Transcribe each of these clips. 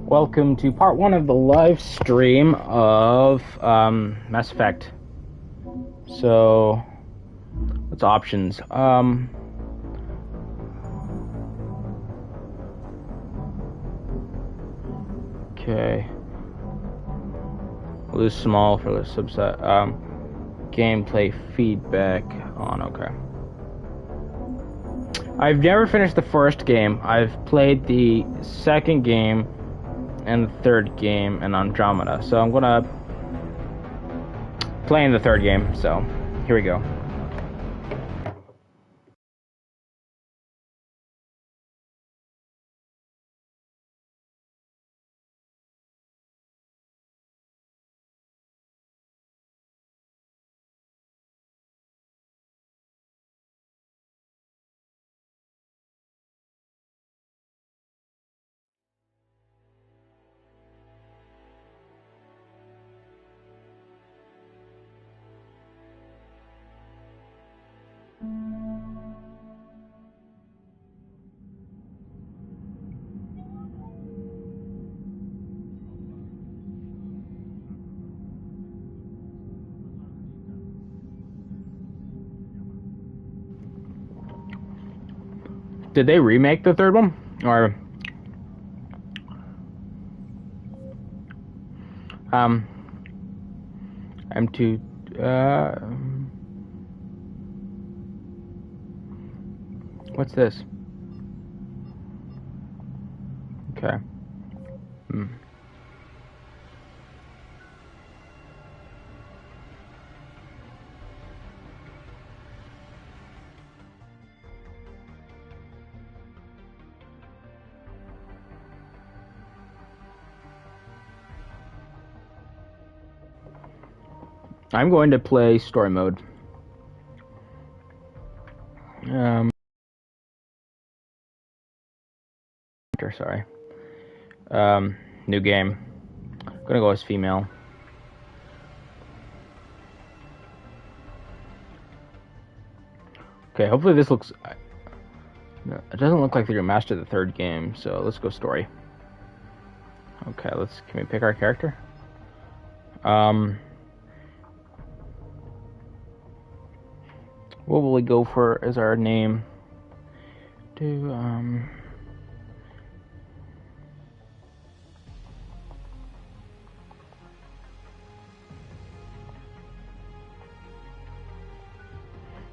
Welcome to part 1 of the live stream of Mass Effect. So, what's options? Okay. Lose small for the subset. Gameplay feedback on. Okay. I've never finished the first game. I've played the second game and the third game and Andromeda. So I'm gonna play in the third game. So here we go. Did they remake the third one? Or I'm too what's this? Okay. I'm going to play story mode. Sorry. New game. I'm gonna go as female. Okay, hopefully this looks... No, it doesn't look like they're gonna master the third game, so let's go story. Okay, can we pick our character? What will we go for as our name?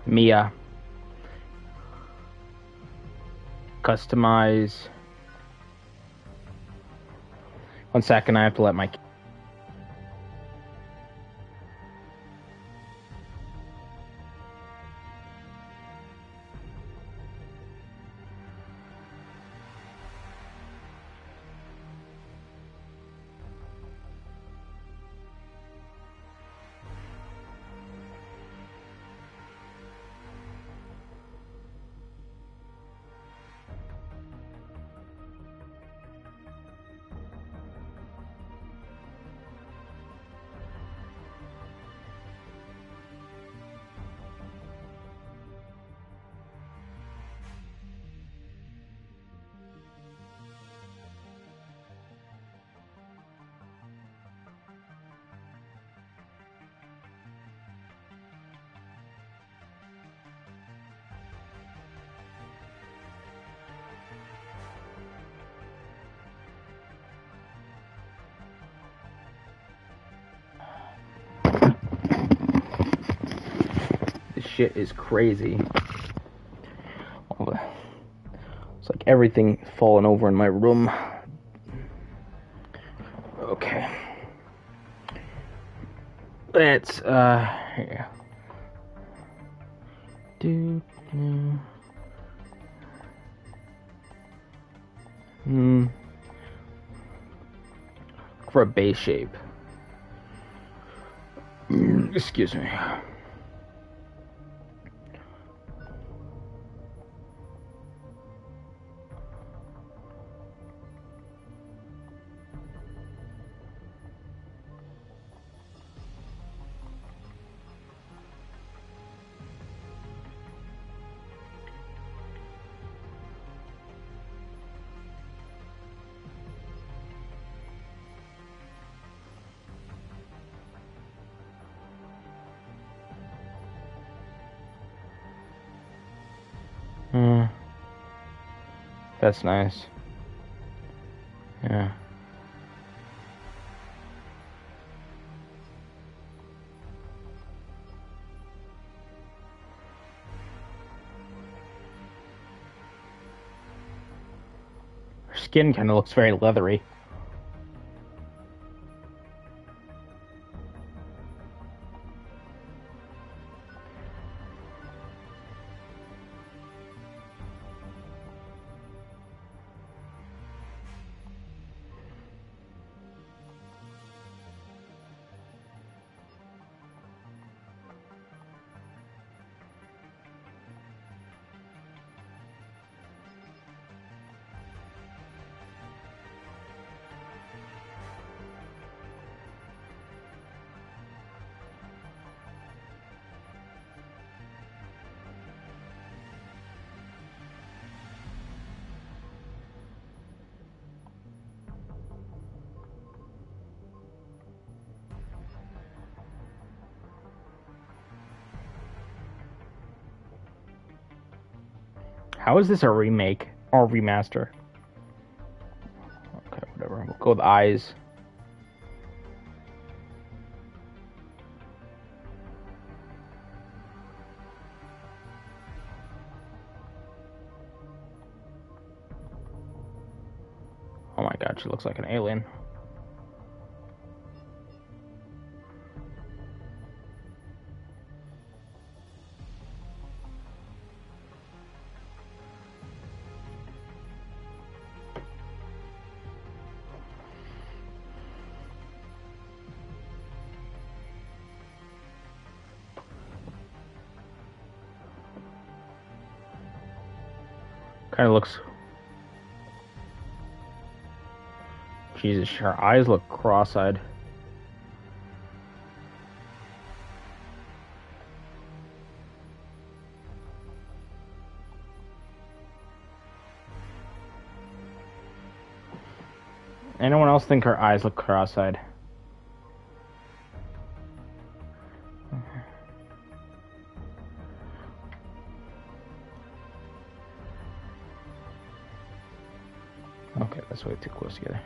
Mia. Customize. 1 second, I have to let my... This shit is crazy. It's like everything falling over in my room. Okay. Let's here. For a base shape. Excuse me. That's nice. Yeah. Her skin kind of looks very leathery. How is this a remake or remaster? Okay, whatever. We'll go with eyes. Oh my god, she looks like an alien. Kind of looks... Jesus, her eyes look cross-eyed. Anyone else think her eyes look cross-eyed? Okay, that's way too close together.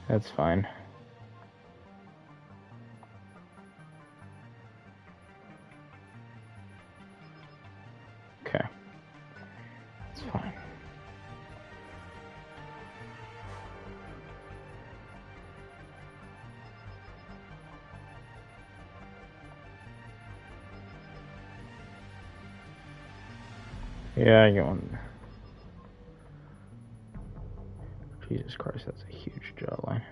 That's fine. Okay. That's fine. Yeah, you want... Jesus Christ, that's a huge jawline.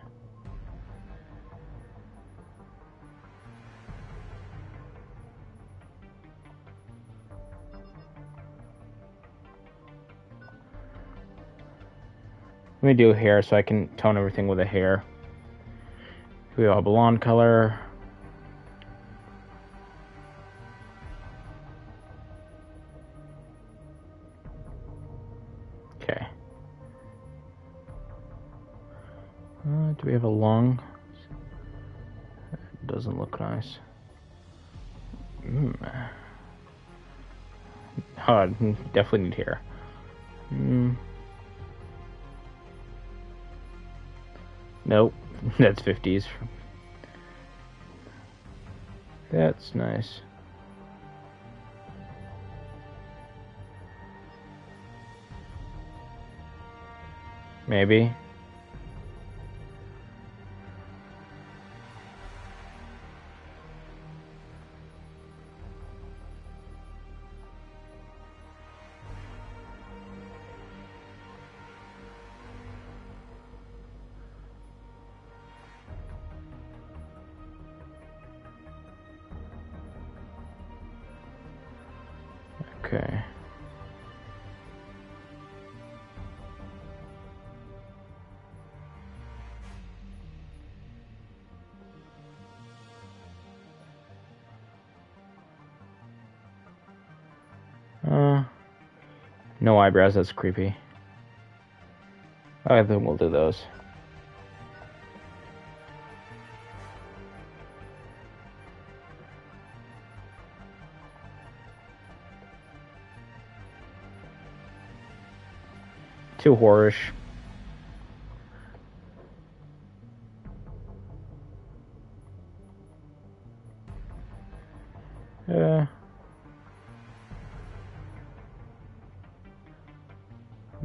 Let me do hair so I can tone everything with a hair. We have a blonde color. Okay. Do we have a long? It doesn't look nice. Oh, definitely need hair. Nope, that's 50s. That's nice. Maybe. Okay. No eyebrows, that's creepy. I think we'll do those. too horrorish.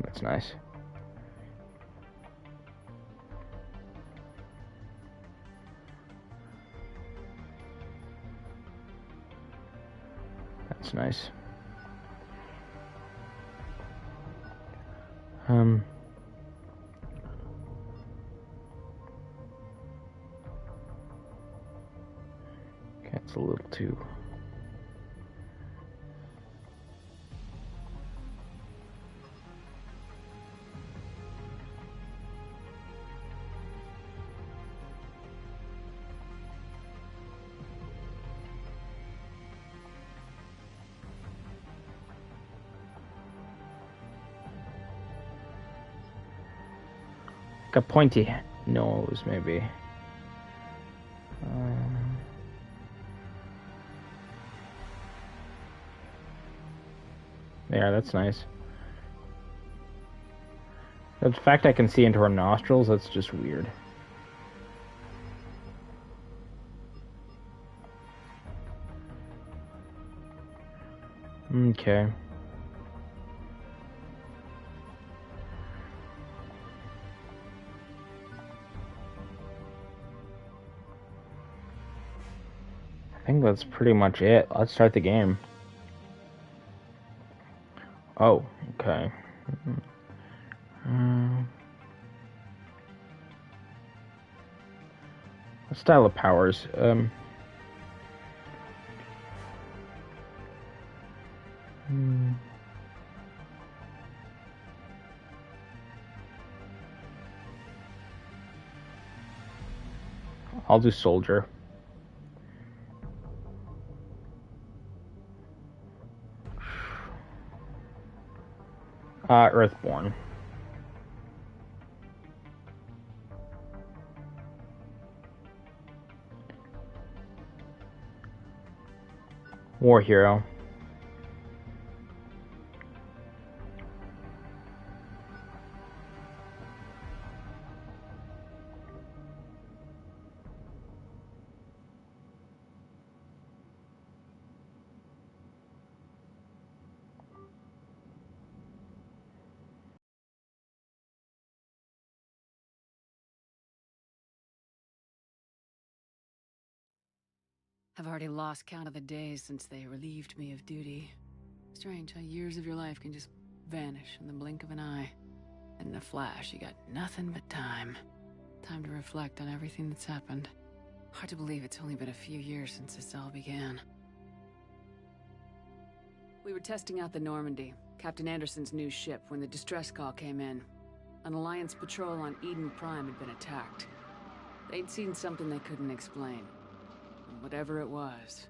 That's nice. That's nice. Okay, it's a little too. Like a pointy nose, maybe. Yeah, that's nice. The fact I can see into her nostrils, that's just weird. Okay. I think that's pretty much it. Let's start the game. Oh, okay. What style of powers? I'll do soldier. Earthborn. War hero. I've already lost count of the days since they relieved me of duty. Strange how years of your life can just vanish in the blink of an eye. And in a flash, you got nothing but time. Time to reflect on everything that's happened. Hard to believe it's only been a few years since this all began. We were testing out the Normandy, Captain Anderson's new ship, when the distress call came in. An Alliance patrol on Eden Prime had been attacked. They'd seen something they couldn't explain. Whatever it was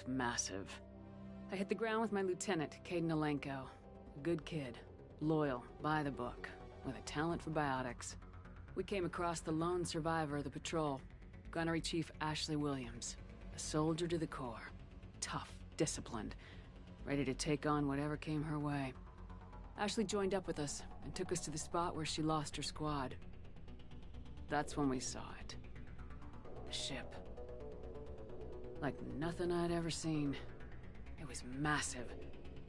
massive. I hit the ground with my lieutenant, Caden Alenko. A good kid, loyal, by the book, with a talent for biotics. We came across the lone survivor of the patrol, Gunnery Chief Ashley Williams. A soldier to the core. Tough, disciplined, ready to take on whatever came her way. Ashley joined up with us and took us to the spot where she lost her squad. That's when we saw it. A ship. Like nothing I'd ever seen. It was massive,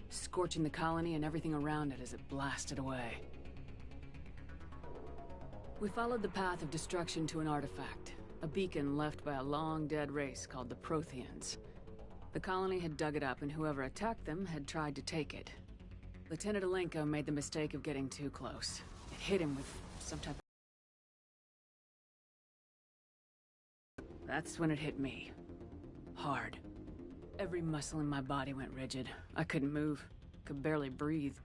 scorching the colony and everything around it as it blasted away. We followed the path of destruction to an artifact, a beacon left by a long-dead race called the Protheans. The colony had dug it up, and whoever attacked them had tried to take it. Lieutenant Alenko made the mistake of getting too close. It hit him with some type of... That's when it hit me. Hard. Every muscle in my body went rigid. I couldn't move. Could barely breathe.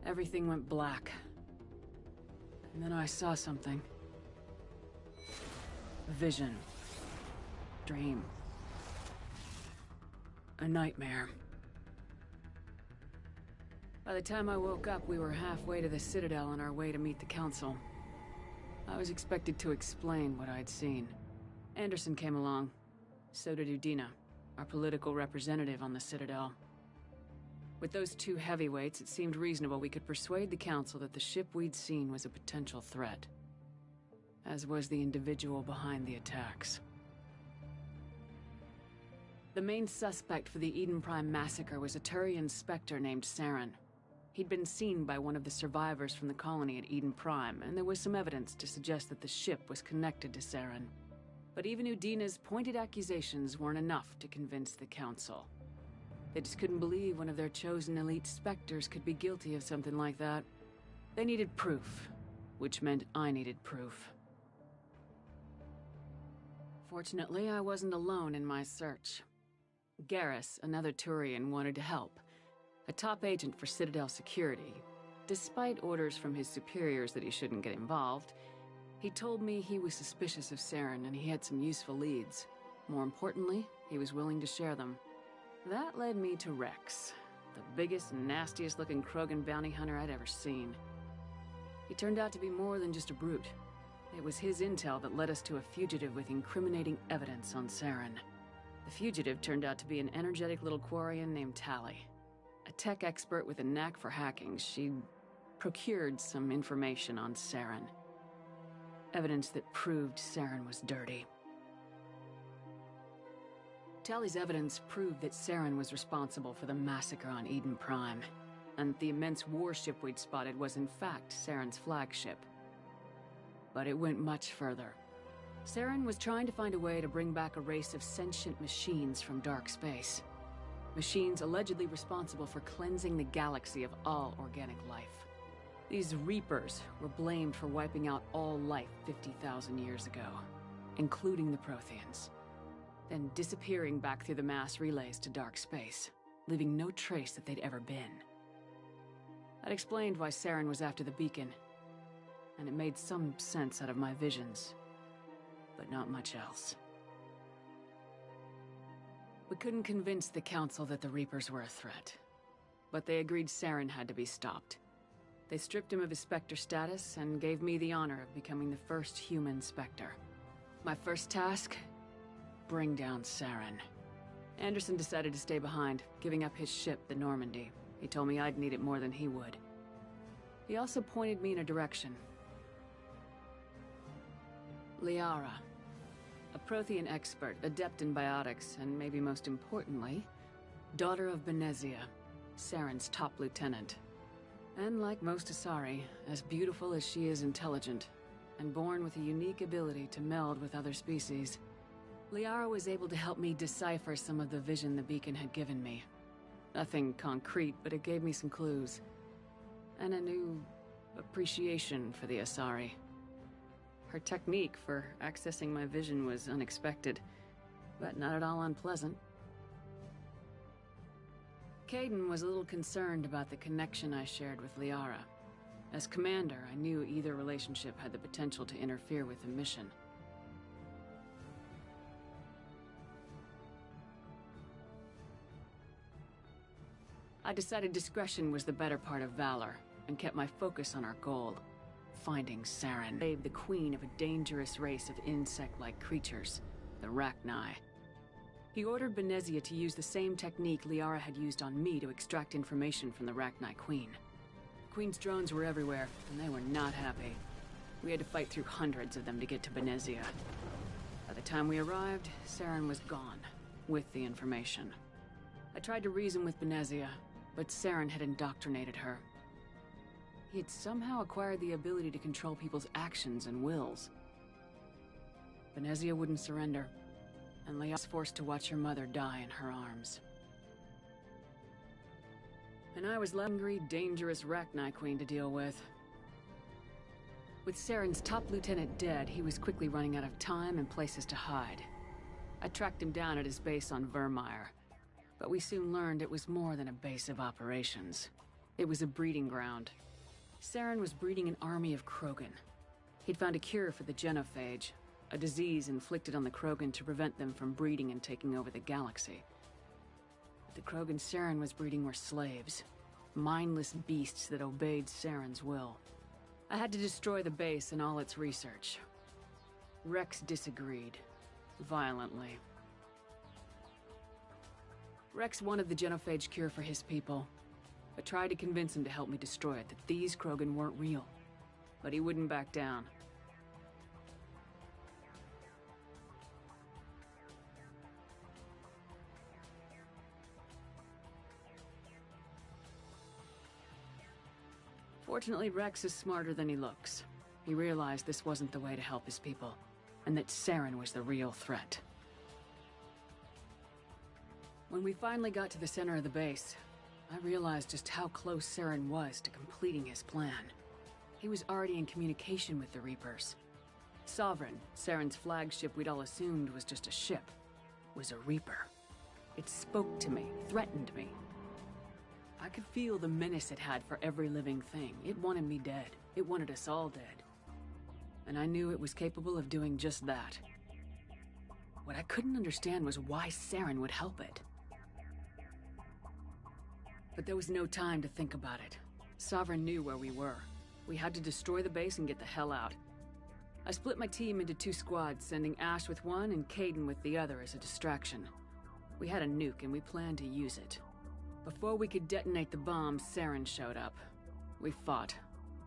Everything went black. And then I saw something. A vision. Dream. A nightmare. By the time I woke up, we were halfway to the Citadel on our way to meet the Council. I was expected to explain what I'd seen. Anderson came along. So did Udina, our political representative on the Citadel. With those two heavyweights, it seemed reasonable we could persuade the Council that the ship we'd seen was a potential threat, as was the individual behind the attacks. The main suspect for the Eden Prime massacre was a Turian Spectre named Saren. He'd been seen by one of the survivors from the colony at Eden Prime, and there was some evidence to suggest that the ship was connected to Saren. But even Udina's pointed accusations weren't enough to convince the Council. They just couldn't believe one of their chosen elite Spectres could be guilty of something like that. They needed proof, which meant I needed proof. Fortunately, I wasn't alone in my search. Garrus, another Turian, wanted to help. A top agent for Citadel Security. Despite orders from his superiors that he shouldn't get involved, he told me he was suspicious of Saren and he had some useful leads. More importantly, he was willing to share them. That led me to Rex, the biggest, nastiest-looking Krogan bounty hunter I'd ever seen. He turned out to be more than just a brute. It was his intel that led us to a fugitive with incriminating evidence on Saren. The fugitive turned out to be an energetic little Quarian named Tali. A tech expert with a knack for hacking, she procured some information on Saren. Evidence that proved Saren was dirty. Tali's evidence proved that Saren was responsible for the massacre on Eden Prime, and the immense warship we'd spotted was in fact Saren's flagship. But it went much further. Saren was trying to find a way to bring back a race of sentient machines from dark space. Machines allegedly responsible for cleansing the galaxy of all organic life. These Reapers were blamed for wiping out all life 50,000 years ago, including the Protheans, then disappearing back through the mass relays to dark space, leaving no trace that they'd ever been. That explained why Saren was after the beacon, and it made some sense out of my visions, but not much else. We couldn't convince the Council that the Reapers were a threat, but they agreed Saren had to be stopped. They stripped him of his Spectre status and gave me the honor of becoming the first human Spectre. My first task? Bring down Saren. Anderson decided to stay behind, giving up his ship, the Normandy. He told me I'd need it more than he would. He also pointed me in a direction. Liara. A Prothean expert, adept in biotics, and maybe most importantly, daughter of Benezia, Saren's top lieutenant. And like most Asari, as beautiful as she is intelligent, and born with a unique ability to meld with other species, Liara was able to help me decipher some of the vision the beacon had given me. Nothing concrete, but it gave me some clues. And a new appreciation for the Asari. Her technique for accessing my vision was unexpected, but not at all unpleasant. Kaidan was a little concerned about the connection I shared with Liara. As commander, I knew either relationship had the potential to interfere with the mission. I decided discretion was the better part of valor, and kept my focus on our goal. Finding Saren, saved the queen of a dangerous race of insect-like creatures, the Rachni. He ordered Benezia to use the same technique Liara had used on me to extract information from the Rachni Queen. The Queen's drones were everywhere, and they were not happy. We had to fight through hundreds of them to get to Benezia. By the time we arrived, Saren was gone, with the information. I tried to reason with Benezia, but Saren had indoctrinated her. He had somehow acquired the ability to control people's actions and wills. Benezia wouldn't surrender, and Leia was forced to watch her mother die in her arms. And I was Legndry, dangerous Rachni Queen to deal with. With Saren's top lieutenant dead, he was quickly running out of time and places to hide. I tracked him down at his base on Vermeer, but we soon learned it was more than a base of operations. It was a breeding ground. Saren was breeding an army of Krogan. He'd found a cure for the genophage, a disease inflicted on the Krogan to prevent them from breeding and taking over the galaxy. But the Krogan Saren was breeding were slaves, mindless beasts that obeyed Saren's will. I had to destroy the base and all its research. Rex disagreed, violently. Rex wanted the genophage cure for his people, I tried to convince him to help me destroy it, that these Krogan weren't real. But he wouldn't back down. Fortunately, Rex is smarter than he looks. He realized this wasn't the way to help his people, and that Saren was the real threat. When we finally got to the center of the base, I realized just how close Saren was to completing his plan. He was already in communication with the Reapers. Sovereign, Saren's flagship we'd all assumed was just a ship, was a Reaper. It spoke to me, threatened me. I could feel the menace it had for every living thing. It wanted me dead. It wanted us all dead. And I knew it was capable of doing just that. What I couldn't understand was why Saren would help it. But there was no time to think about it. Sovereign knew where we were. We had to destroy the base and get the hell out. I split my team into 2 squads, sending Ash with one and Caden with the other as a distraction. We had a nuke and we planned to use it. Before we could detonate the bomb, Saren showed up. We fought,